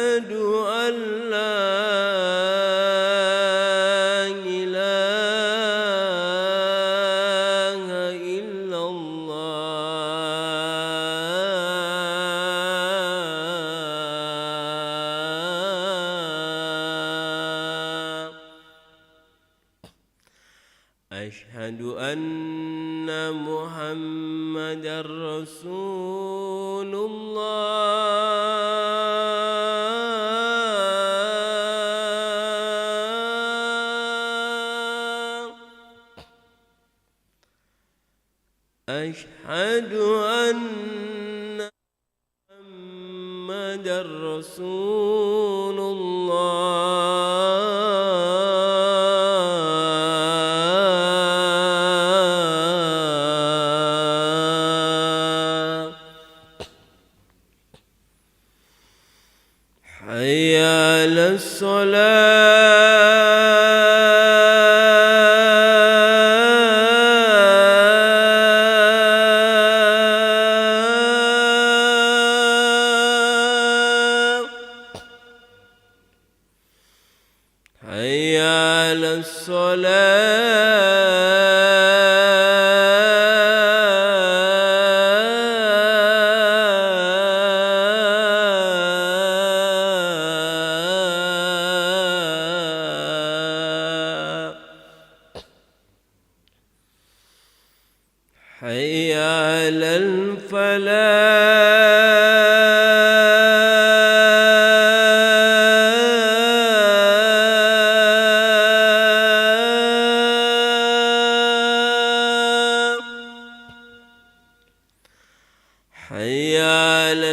أشهد أن لا إله إلا الله أشهد أن محمدًا رسول الله أشهد أن محمدًا رسول الله حي على الصلاة حي على الصلاة حي على الفلاح حي على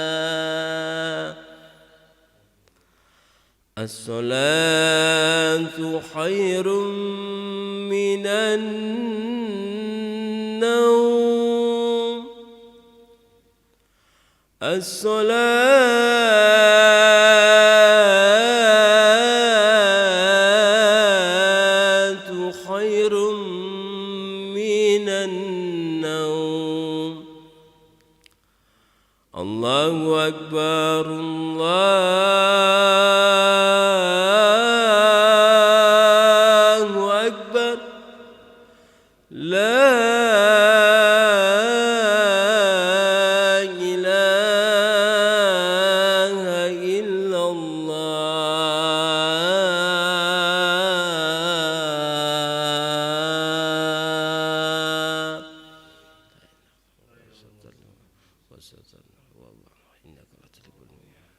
الفلاح الصلاة خير من النوم الصلاة خير من النوم الله أكبر الله أكبر لا إله إلا الله والله إنك لتلقى المياه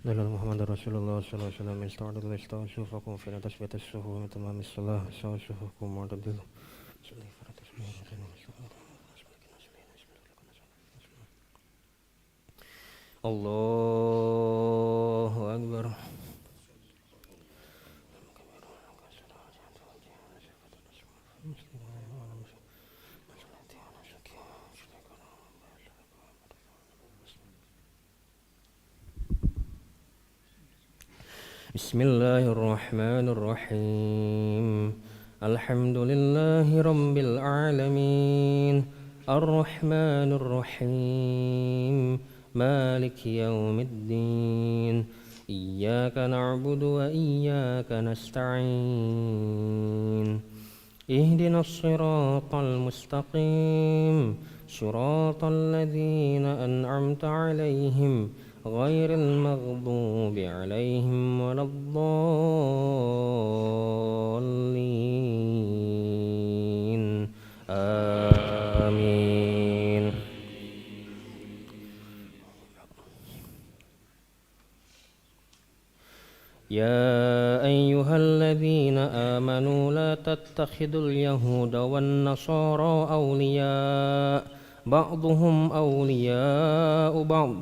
دل محمد رسول الله صلى الله عليه وسلم استعدوا لاستوى صفوفكم فإن تثبيت الصفوف من تمام الصلاة استوى صفوفكم واعتدلوا الله أكبر. بسم الله الرحمن الرحيم. الحمد لله رب العالمين الرحمن الرحيم مالك يوم الدين إياك نعبد وإياك نستعين اهدنا الصراط المستقيم صراط الذين أنعمت عليهم غير المغضوب عليهم ولا الضالين آمين. يا أيها الذين آمنوا لا تتخذوا اليهود والنصارى أولياء بعضهم أولياء بعض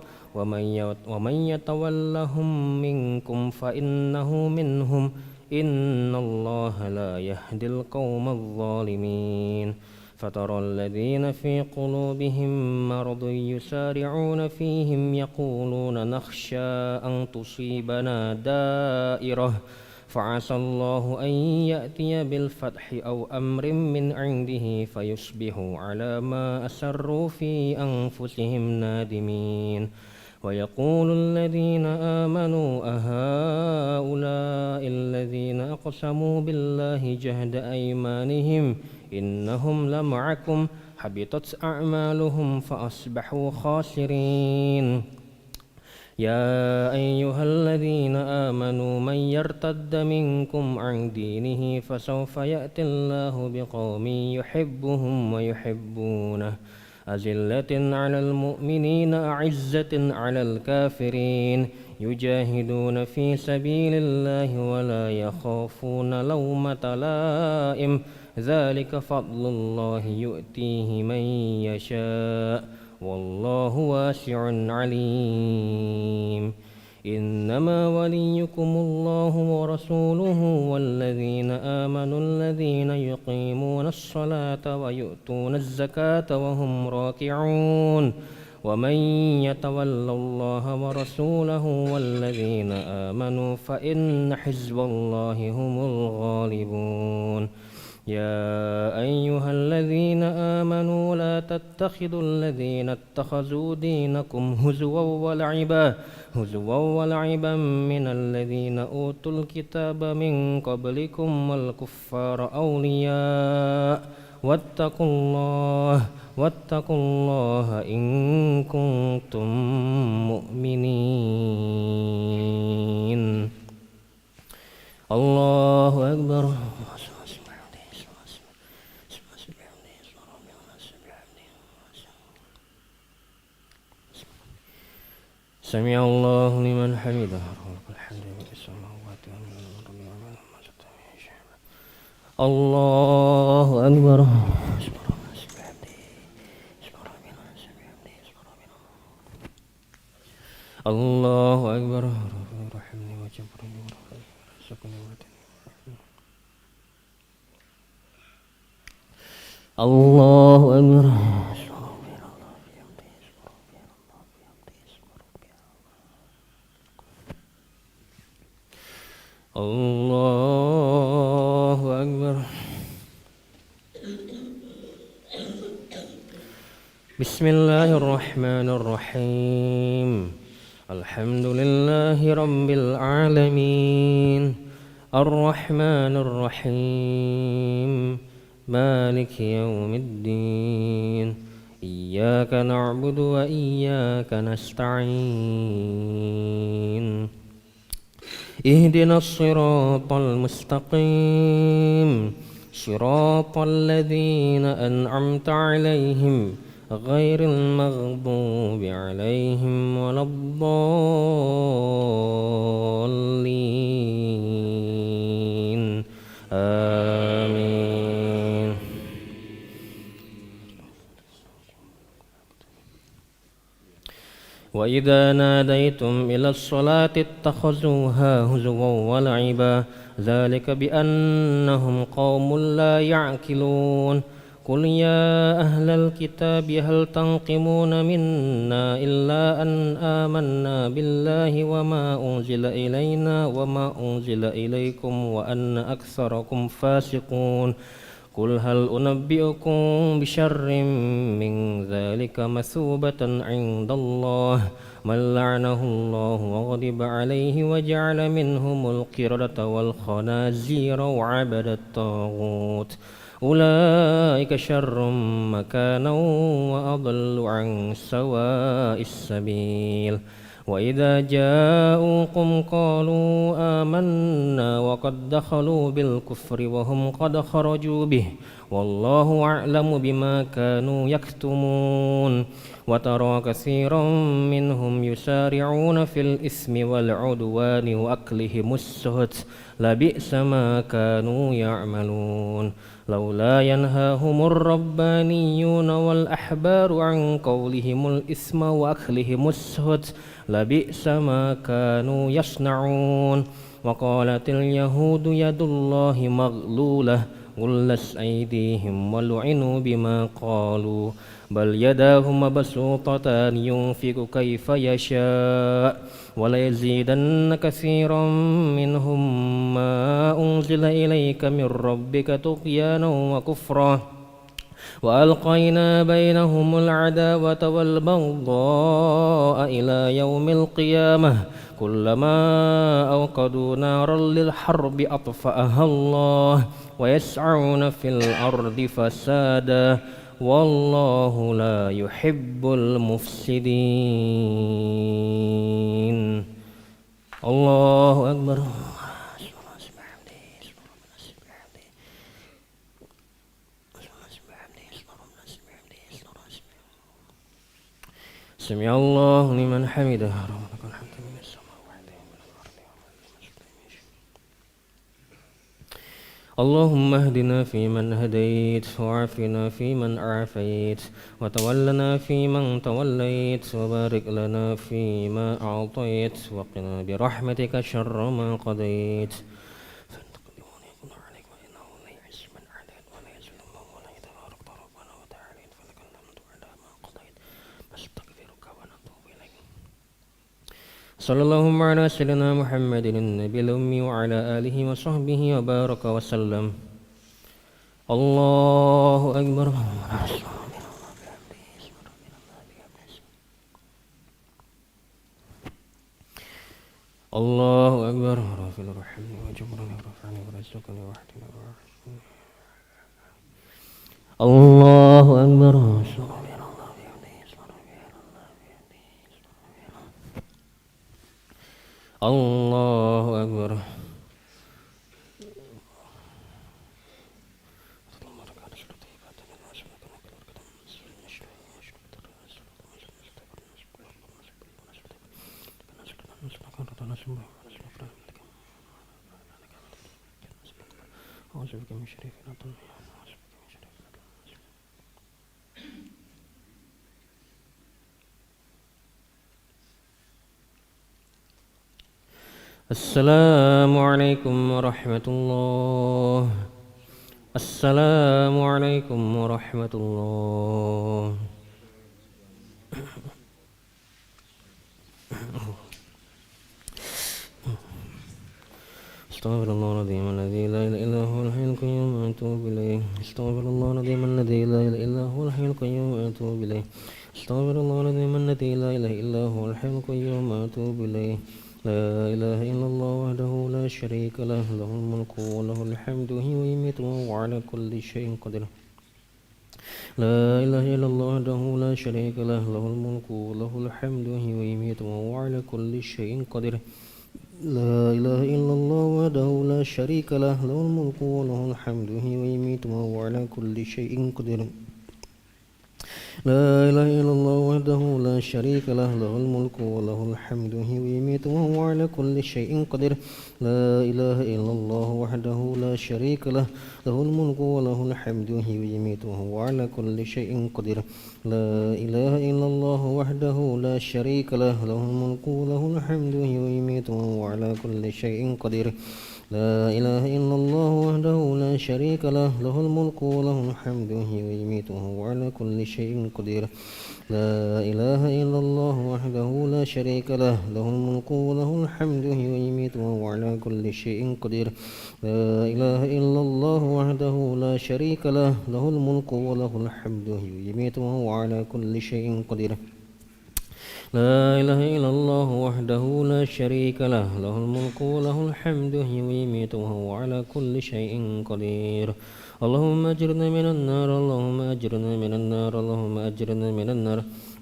ومن يتولهم منكم فإنه منهم إن الله لا يهدي القوم الظالمين. فترى الذين في قلوبهم مرض يسارعون فيهم يقولون نخشى أن تصيبنا دائرة فعسى الله أن يأتي بالفتح أو أمر من عنده فيصبحوا على ما أسروا في أنفسهم نادمين. ويقول الذين آمنوا أهؤلاء الذين أقسموا بالله جهد أيمانهم إنهم لمعكم حبطت أعمالهم فأصبحوا خاسرين. يا أيها الذين آمنوا من يرتد منكم عن دينه فسوف يأتي الله بقوم يحبهم ويحبونه أذلة على المؤمنين أعزة على الكافرين يجاهدون في سبيل الله ولا يخافون لومة لائم ذلك فضل الله يؤتيه من يشاء والله واسع عليم. إنما وليكم الله ورسوله والذين آمنوا الذين يقيمون الصلاة ويؤتون الزكاة وهم راكعون ومن يتول الله ورسوله والذين آمنوا فإن حزب الله هم الغالبون. يا أيها الذين آمنوا لا تتخذوا الذين اتخذوا دينكم هزوا ولعبا من الذين أوتوا الكتاب من قبلكم والكفار أولياء واتقوا الله إن كنتم مؤمنين. الله أكبر. سمع الله لمن حمده الحمد لله السماوات الله أكبر. الله أكبر. الله أكبر. الله أكبر. بسم الله الرحمن الرحيم. الحمد لله رب العالمين الرحمن الرحيم مالك يوم الدين إياك نعبد وإياك نستعين اهدنا الصراط المستقيم صراط الذين أنعمت عليهم غير المغضوب عليهم ولا الضالين آمين. وإذا ناديتم إلى الصلاة اتخذوها هزوا ولعبا ذلك بأنهم قوم لا يعقلون. قل يا أهل الكتاب هل تنقمون منا إلا أن آمنا بالله وما أنزل إلينا وما أنزل إليكم وأن أكثركم فاسقون. قل هل أنبئكم بشر من ذلك مثوبة عند الله من لعنه الله وغضب عليه وجعل منهم القردة والخنازير وعبد الطاغوت أولئك شر مكانا وأضل عن سواء السبيل. وإذا جاءوكم قالوا آمنا وقد دخلوا بالكفر وهم قد خرجوا به والله أعلم بما كانوا يكتمون. وترى كثيرا منهم يسارعون في الإثم والعدوان وأكلهم السهت لبئس ما كانوا يعملون. لولا ينهاهم الربانيون والأحبار عن قولهم الإثم وأكلهم السهت لبئس ما كانوا يصنعون. وقالت اليهود يد الله مغلولة غلت أيديهم ولعنوا بما قالوا بل يداه مبسوطتان ينفق كيف يشاء وليزيدن كثيرا منهم ما أنزل إليك من ربك طغيانا وكفرا وألقينا بينهم العداوة والبغضاء إلى يوم القيامة كلما أوقدوا نارا للحرب أطفأها الله ويسعون في الأرض فسادا والله لا يحب المفسدين. الله أكبر. سمع الله لمن حمده. اللهم اهدنا فيمن هديت وعافنا فيمن عافيت وتولنا فيمن توليت وبارك لنا فيما أعطيت وقنا برحمتك شر ما قضيت صلى اللهم على سيدنا محمد النبي الأمي وعلى آله وصحبه وبارك وسلم. الله أكبر. الله أكبر. رافع الرحمن وجبرني ورفعني ورزقني وحدنا الله أكبر. الله أكبر. السلام عليكم ورحمة الله. السلام عليكم ورحمة الله. استغفر الله العظيم الذي لا إله إلا هو الحي القيوم وأتوب إليه. استغفر الله العظيم الذي لا إله إلا هو الحي القيوم وأتوب إليه. استغفر الله العظيم الذي لا إله إلا هو الحي القيوم وأتوب إليه. لا إله إلا الله وحده لا شريك له له الملك وله الحمد ويميت وهو على كل شيء قدير. لا إله إلا الله وحده لا شريك له له الملك وله الحمد ويميت وهو على كل شيء قدير. لا إله إلا الله وحده لا شريك له له الملك وله الحمد ويميت وهو على كل شيء قدير. لا إله إلا الله وحده لا شريك له له الملك وله الحمد يحيي ويميت وهو على كل شيء قدير لا إله إلا الله وحده لا شريك له له الملك وله الحمد يحيي ويميت وهو على كل شيء قدير لا إله إلا الله وحده لا شريك له له الملك وله الحمد يحيي ويميت وهو على كل شيء قدير لا إله إلا الله وحده لا شريك له له الملك وله الحمد يحيي ويميت وهو على كل شيء قدير لا إله إلا الله وحده لا شريك له له الملك وله الحمد يحيي ويميت وهو على كل شيء قدير لا إله إلا الله وحده لا شريك له له الملك وله الحمد يحيي ويميت وهو على كل شيء قدير لا إله إلا الله وحده لا شريك له له الملك وله الحمد يحيي ويميت وهو على كل شيء قدير اللهم أجرنا من النار اللهم أجرنا من النار اللهم أجرنا من النار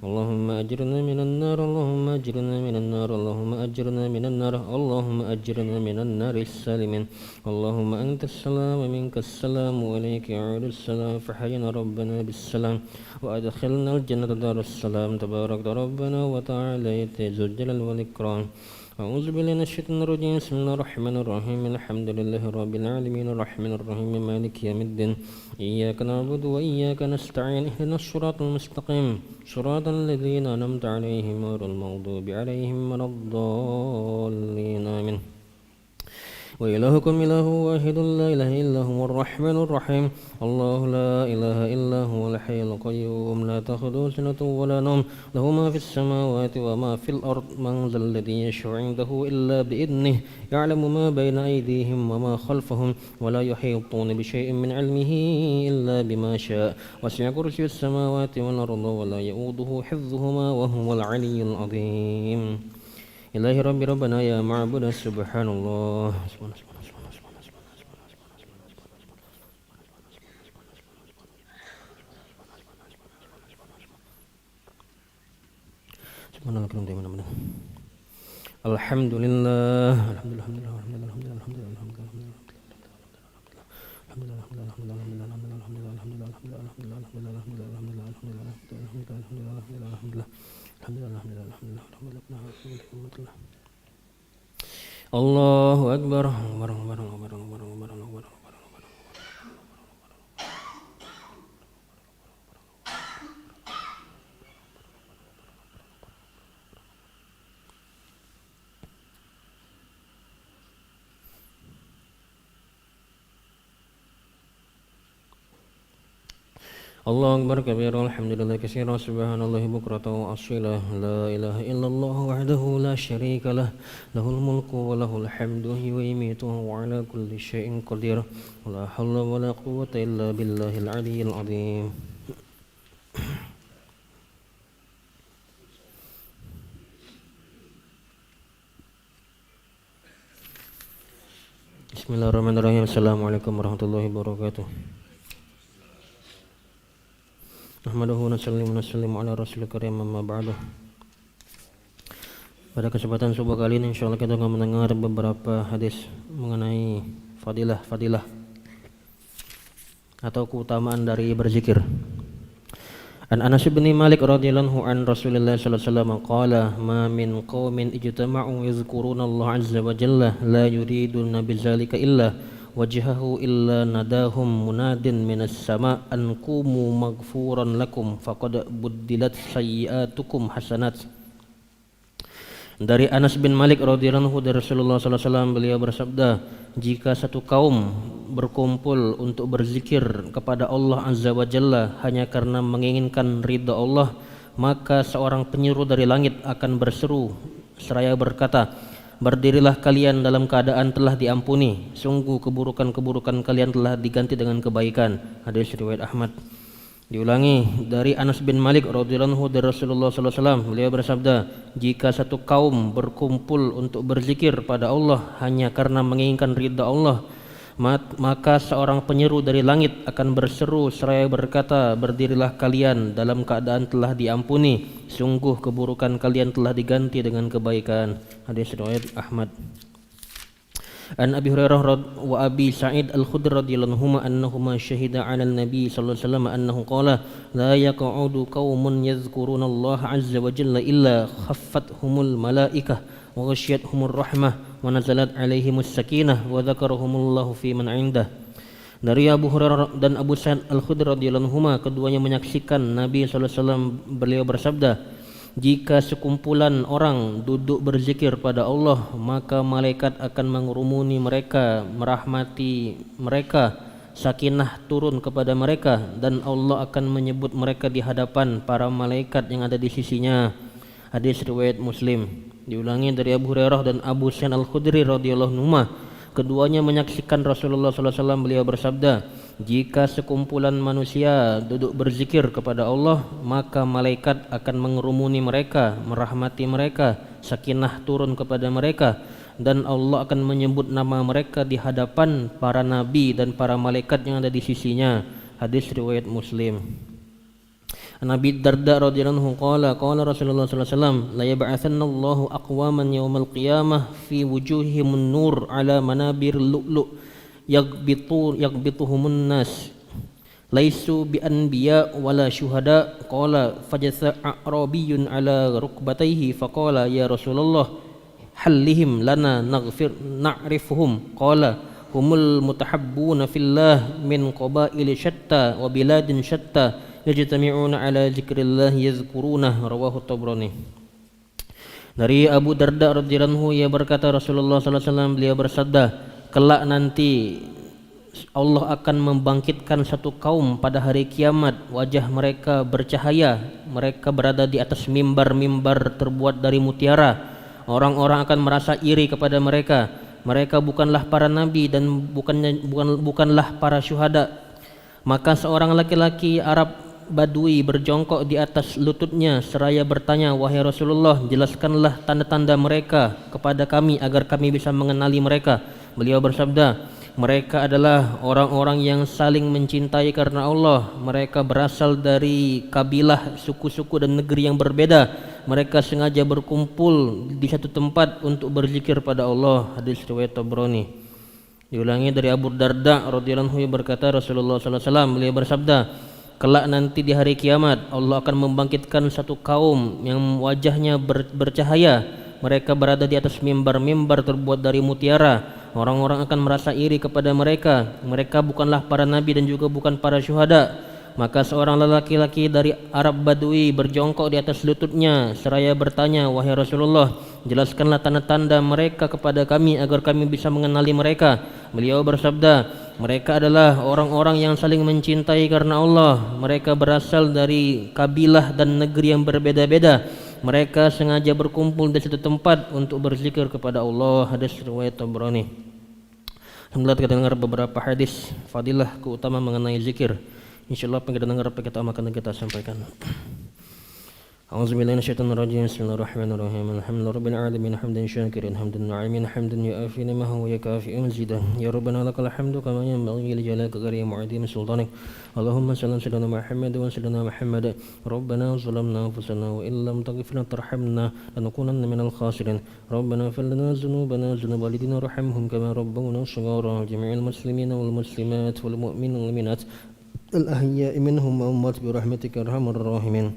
اللهم أجرنا من النار اللهم أجرنا من النار اللهم أجرنا من النار اللهم أجرنا من النار السالمين اللهم أنت السلام ومنك السلام وإليك يعود السلام فحينا ربنا بالسلام وأدخلنا الجنة دار السلام تبارك ربنا وتعالى ذو الجلال والإكرام أعوذ بالله من الشيطان الرجيم بسم الله الرحمن الرحيم الحمد لله رب العالمين الرحمن الرحيم مالك يوم الدين إياك نعبد وإياك نستعين اهدنا الصراط المستقيم صراط الذين أنعمت عليهم غير المغضوب عليهم ولا الضالين آمين وإلهكم إله واحد لا إله إلا هو الرحمن الرحيم الله لا إله إلا هو الحي القيوم لا تأخذه سنة ولا نوم له ما في السماوات وما في الأرض من ذا الذي يشفع عنده إلا بإذنه يعلم ما بين أيديهم وما خلفهم ولا يحيطون بشيء من علمه إلا بما شاء وسع كرسي السماوات والأرض ولا يؤوده حفظهما وهو العلي العظيم إلهي ربي ربنا يا معبود سبحان الله الحمد لله الله أكبر الله أكبر كبيرا الحمد لله كثيرا سبحان الله بكرة وأصيلا لا إله إلا الله وحده لا شريك له له الملك وله الحمد يحيي ويميت وهو على كل شيء قدير ولا حول ولا قوة إلا بالله العلي العظيم بسم الله الرحمن الرحيم السلام عليكم ورحمة الله وبركاته Ahmaduhu nasallim ala rasulil karim amma ba'du. Pada kesempatan subuh kali ini insyaallah kita akan mendengar beberapa hadis mengenai fadilah atau keutamaan dari berzikir. An Anas bin Malik radhiyallahu an Rasulillah sallallahu alaihi wasallam qala ma min qaumin ijtama'u yadhkuruna Allah azza wa jalla la yuriduna bidzalika illa wajhahu illa nadahum munadin minas sama an qumu maghfuran lakum faqad buddilat sayyi'atukum hasanat. Dari Anas bin Malik radhiyallahu anhu dari Rasulullah sallallahu alaihi wasallam beliau bersabda, jika satu kaum berkumpul untuk berzikir kepada Allah azza wa jalla hanya karena menginginkan ridha Allah, maka seorang penyeru dari langit akan berseru seraya berkata, berdirilah kalian dalam keadaan telah diampuni, sungguh keburukan-keburukan kalian telah diganti dengan kebaikan. Hadis riwayat Ahmad. Diulangi dari Anas bin Malik radhiyallahu anhu dari Rasulullah sallallahu alaihi wasallam beliau bersabda, jika satu kaum berkumpul untuk berzikir pada Allah hanya karena menginginkan ridha Allah, maka seorang penyeru dari langit akan berseru seraya berkata, berdirilah kalian dalam keadaan telah diampuni, sungguh keburukan kalian telah diganti dengan kebaikan. Hadis riwayat Ahmad. An Abi Hurairah wa Abi Sa'id Al-Khudri radhiyallahu anhuma annahuma syahida 'ala an-nabi sallallahu alaihi wasallam annahu qala la yaq'udu qaumun yadhkuruna Allah 'azza wa jalla illa khaffathumul malaikah wa ghasyiyatuhumur rahmah wa nazalat 'alaihimus sakinah wa dzakarahumullahu fi man 'indah. Dari Abu Hurairah dan Abu Sa'id Al-Khudri radhiyallahu anhuma, keduanya menyaksikan Nabi sallallahu alaihi wasallam, beliau bersabda, jika sekumpulan orang duduk berzikir pada Allah, maka malaikat akan mengerumuni mereka, merahmati mereka, sakinah turun kepada mereka, dan Allah akan menyebut mereka di hadapan para malaikat yang ada di sisinya. Hadis riwayat Muslim. Diulangi dari Abu Hurairah dan Abu Sa'id Al-Khudri radhiyallahu anhu, keduanya menyaksikan Rasulullah sallallahu alaihi wasallam, beliau bersabda, jika sekumpulan manusia duduk berzikir kepada Allah, maka malaikat akan mengerumuni mereka, merahmati mereka, sakinah turun kepada mereka, dan Allah akan menyebut nama mereka di hadapan para nabi dan para malaikat yang ada di sisinya. Hadis riwayat Muslim. Nabi Darda radhiyallahu anhu qala Rasulullah sallallahu alaihi wasallam, la yab'atsanna Allahu aqwaman yaumal qiyamah fi wujuhihim nur ala manabir lu'lu' yaghbituhumun nas laisu bi anbiya wala syuhada. Qala fajasa a'rabiyyun ala rukbatayhi faqala ya Rasulullah hallihim lana na'rifuhum. Qala humul mutahabbuna fillah min qabaili syatta wa biladin syatta yajtami'una ala zikrillah yazkurunah. Rawahu Tabrani. Dari Abu Darda radhiyallahu anhu, ia berkata Rasulullah sallallahu alaihi wasallam, beliau bersabda, kelak nanti Allah akan membangkitkan satu kaum pada hari kiamat, wajah mereka bercahaya, mereka berada di atas mimbar-mimbar terbuat dari mutiara. Orang-orang akan merasa iri kepada mereka. Mereka bukanlah para nabi dan bukanlah para syuhada. Maka seorang laki-laki Arab Badui berjongkok di atas lututnya seraya bertanya, wahai Rasulullah, jelaskanlah tanda-tanda mereka kepada kami agar kami bisa mengenali mereka. Beliau bersabda, mereka adalah orang-orang yang saling mencintai karena Allah. Mereka berasal dari kabilah, suku-suku dan negeri yang berbeda. Mereka sengaja berkumpul di satu tempat untuk berzikir pada Allah. Hadis riwayat Tabrani. Diulangi dari Abu Darda radhiyallahu anhu, berkata Rasulullah sallallahu alaihi wasallam, beliau bersabda, kelak nanti di hari kiamat Allah akan membangkitkan satu kaum yang wajahnya bercahaya. Mereka berada di atas mimbar-mimbar terbuat dari mutiara. Orang-orang akan merasa iri kepada mereka. Mereka bukanlah para nabi dan juga bukan para syuhada. Maka seorang lelaki dari Arab Badui berjongkok di atas lututnya seraya bertanya, wahai Rasulullah, jelaskanlah tanda-tanda mereka kepada kami agar kami bisa mengenali mereka. Beliau bersabda, mereka adalah orang-orang yang saling mencintai karena Allah. Mereka berasal dari kabilah dan negeri yang berbeda-beda. Mereka sengaja berkumpul di satu tempat untuk berzikir kepada Allah. Hadis riwayat Tabrani. Alhamdulillah, kita dengar beberapa hadis fadilah keutamaan mengenai zikir. Insyaallah apa yang kita dengar, apa kita amalkan dan kita sampaikan. A'udzubillahi minasyaitonirrajim. Bismillahirrahmanirrahim. Alhamdulillahirabbil alamin hamdan syakiran hamdan na'imin hamdan yu'afi ni'amahu wa yakafi mazidah. Ya Rabbana lakal hamdu kama yanbaghi li jalali qadri mu'adim sultanik. Allahumma salli ala sayyidina Muhammad wa sayyidina Muhammad. Rabbana zalamna anfusana wa illam taghfir lana tarhamna lanakunanna minal khasirin. Rabbana ighfir lana dhunubana dhunub walidina warhamhum kama rabbawna shighara. Jami'il muslimina wal muslimat wal mu'minina wal mu'minat al ahya'i minhum wa amwat bi rahmatika arhamar rahimin.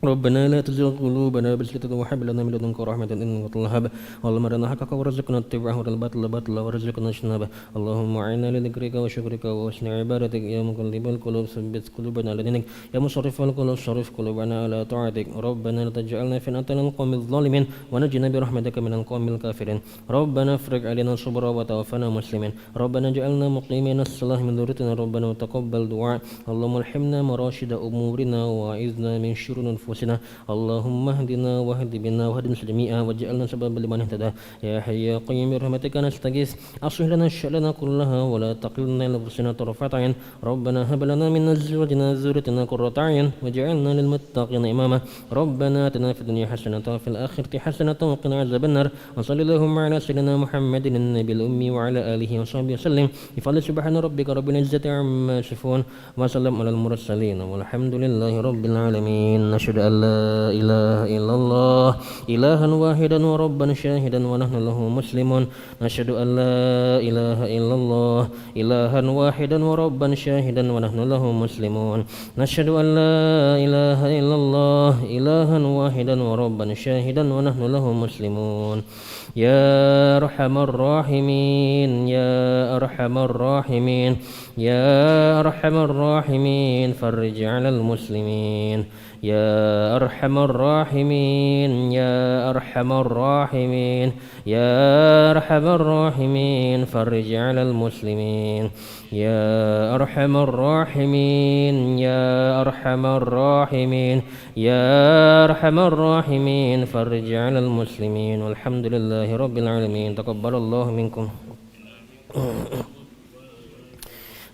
ربنا لا تزغ قلوبنا بعد إذ هديتنا وهب لنا من لدنك رحمة إنك أنت الوهاب اللهم أرنا حقك وارزقنا اتباعه والباطل باطلا وارزقنا اجتنابه اللهم أعنا لذكرك وشكرك وحسن عبادتك يا مقلب القلوب ثبت قلوبنا على دينك يا مصرف القلوب صرف قلوبنا على طاعتك ربنا لا تجعلنا فتنة للقوم الظالمين ونجنا برحمتك من القوم الكافرين ربنا افرج علينا صبرا وتوفنا مسلمين ربنا اجعلنا مقيمين الصلاة من ذريتنا ربنا وتقبل دعاء اللهم ارحمنا مراشد أمورنا وأعذنا من شرور اللهم اهدنا واهد بنا واهدنا جميعا واجعلنا سببا لمن اهتدى يا حي يا قيوم برحمتك نستغيث اصلح لنا شأننا كلها ولا تقلنا لانفسنا طرفة عين ربنا هب لنا من ازواجنا ذريتنا قرة اعين واجعلنا للمتقين اماما ربنا اتنا في الدنيا حسنة وفي الآخرة حسنة وقنا عذاب النار وصلى اللهم على سيدنا محمد النبي الأمي وعلى آله وصحبه وسلم بفضل سبحان ربك رب العزة عما يصفون وسلام على المرسلين والحمد لله رب العالمين. أن لا إله إلا الله إلها واحدا وربا شاهدا ونحن له مسلمون نشهد أن لا إله إلا الله إلها واحدا وربا شاهدا ونحن له مسلمون نشهد أن لا إله إلا الله إلها واحدا وربا شاهدا ونحن له مسلمون يا أرحم الراحمين يا أرحم الراحمين يا أرحم الراحمين فرج على المسلمين يا أرحم الراحمين يا أرحم الراحمين يا أرحم الراحمين فرج على المسلمين يا أرحم الراحمين يا أرحم الراحمين يا أرحم الراحمين فرج على المسلمين والحمد لله رب العالمين تقبل الله منكم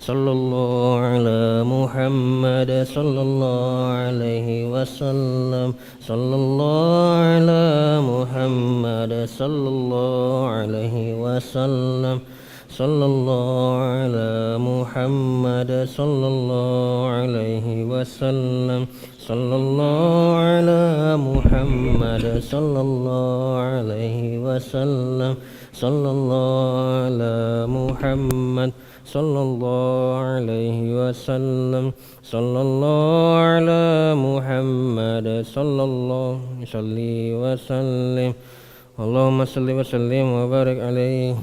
صلى الله على محمد صلى الله عليه وسلم صلى الله على محمد صلى الله عليه وسلم صلى الله على محمد صلى الله عليه وسلم صلى الله على محمد صلى الله عليه وسلم صلى الله على محمد صلى الله عليه وسلم صلى الله على محمد صلى الله عليه وسلم اللهم صل وسلم وبارك عليه